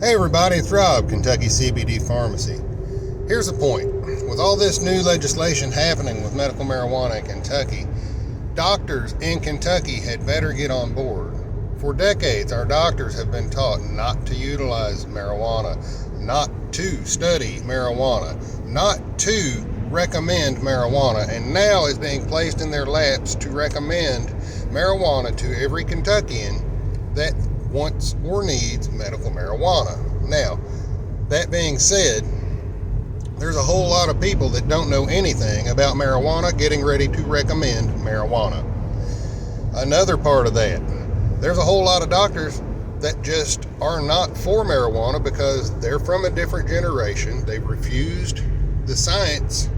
Hey everybody, it's Rob, Kentucky CBD Pharmacy. Here's the point. With all this new legislation happening with medical marijuana in Kentucky, doctors in Kentucky had better get on board. For decades, our doctors have been taught not to utilize marijuana, not to study marijuana, not to recommend marijuana, and now is being placed in their laps to recommend marijuana to every Kentuckian that wants or needs medical marijuana. Now, that being said, there's a whole lot of people that don't know anything about marijuana getting ready to recommend marijuana. Another part of that, there's a whole lot of doctors that just are not for marijuana because they're from a different generation. They've refused the science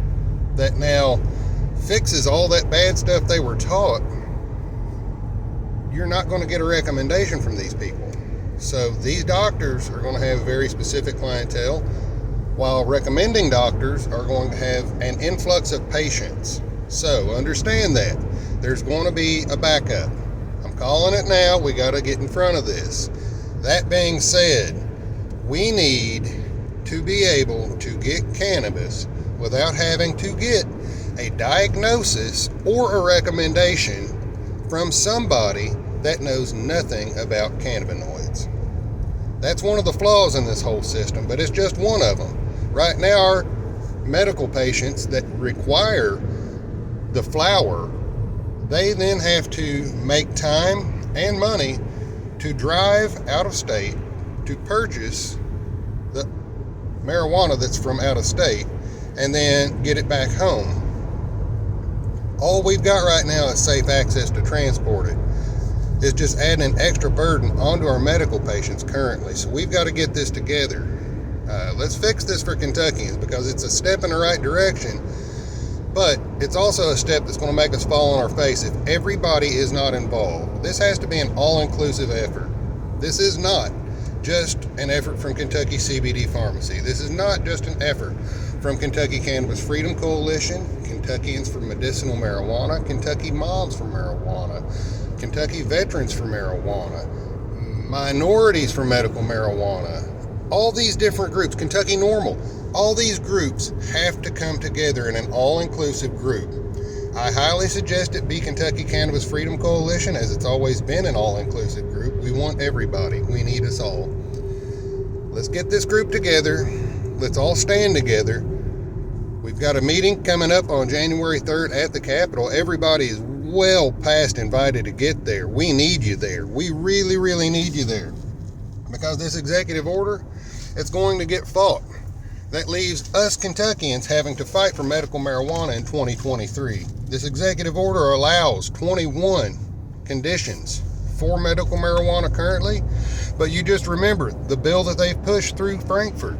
that now fixes all that bad stuff they were taught. You're not going to get a recommendation from these people. So these doctors are going to have very specific clientele, while recommending doctors are going to have an influx of patients. So understand that. There's going to be a backup. I'm calling it now. We got to get in front of this. That being said, we need to be able to get cannabis without having to get a diagnosis or a recommendation from somebody that knows nothing about cannabinoids. That's one of the flaws in this whole system, but it's just one of them. Right now, our medical patients that require the flower, they then have to make time and money to drive out of state to purchase the marijuana that's from out of state and then get it back home. All we've got right now is safe access to transport it. It's just adding an extra burden onto our medical patients currently. So we've got to get this together. Let's fix this for Kentuckians because it's a step in the right direction, but it's also a step that's going to make us fall on our face if everybody is not involved. This has to be an all-inclusive effort. This is not just an effort from Kentucky CBD Pharmacy. This is not just an effort from Kentucky Cannabis Freedom Coalition, Kentuckians for Medicinal Marijuana, Kentucky Moms for Marijuana, Kentucky Veterans for Marijuana, Minorities for Medical Marijuana, all these different groups, Kentucky Normal, all these groups have to come together in an all-inclusive group. I highly suggest it be Kentucky Cannabis Freedom Coalition, as it's always been an all-inclusive group. We want everybody. We need us all. Let's get this group together. Let's all stand together. We've got a meeting coming up on January 3rd at the Capitol. Everybody is well past invited to get there. We need you there. We really, really need you there. Because this executive order, it's going to get fought. That leaves us Kentuckians having to fight for medical marijuana in 2023. This executive order allows 21 conditions for medical marijuana currently, but you just remember, the bill that they've pushed through Frankfurt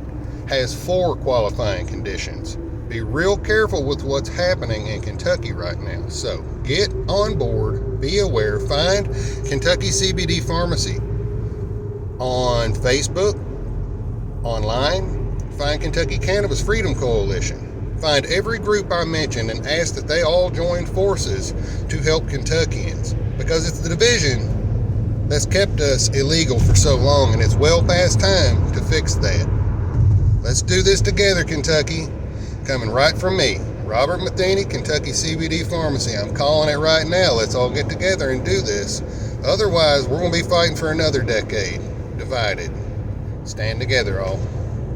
has 4 qualifying conditions. Be real careful with what's happening in Kentucky right now. So get on board, be aware, find Kentucky CBD Pharmacy on Facebook, online. Find Kentucky Cannabis Freedom Coalition. Find every group I mentioned and ask that they all join forces to help Kentuckians, because it's the division that's kept us illegal for so long, and it's well past time to fix that. Let's do this together, Kentucky. Coming right from me, Robert Matheny, Kentucky CBD Pharmacy. I'm calling it right now. Let's all get together and do this. Otherwise, we're going to be fighting for another decade, divided. Stand together, all.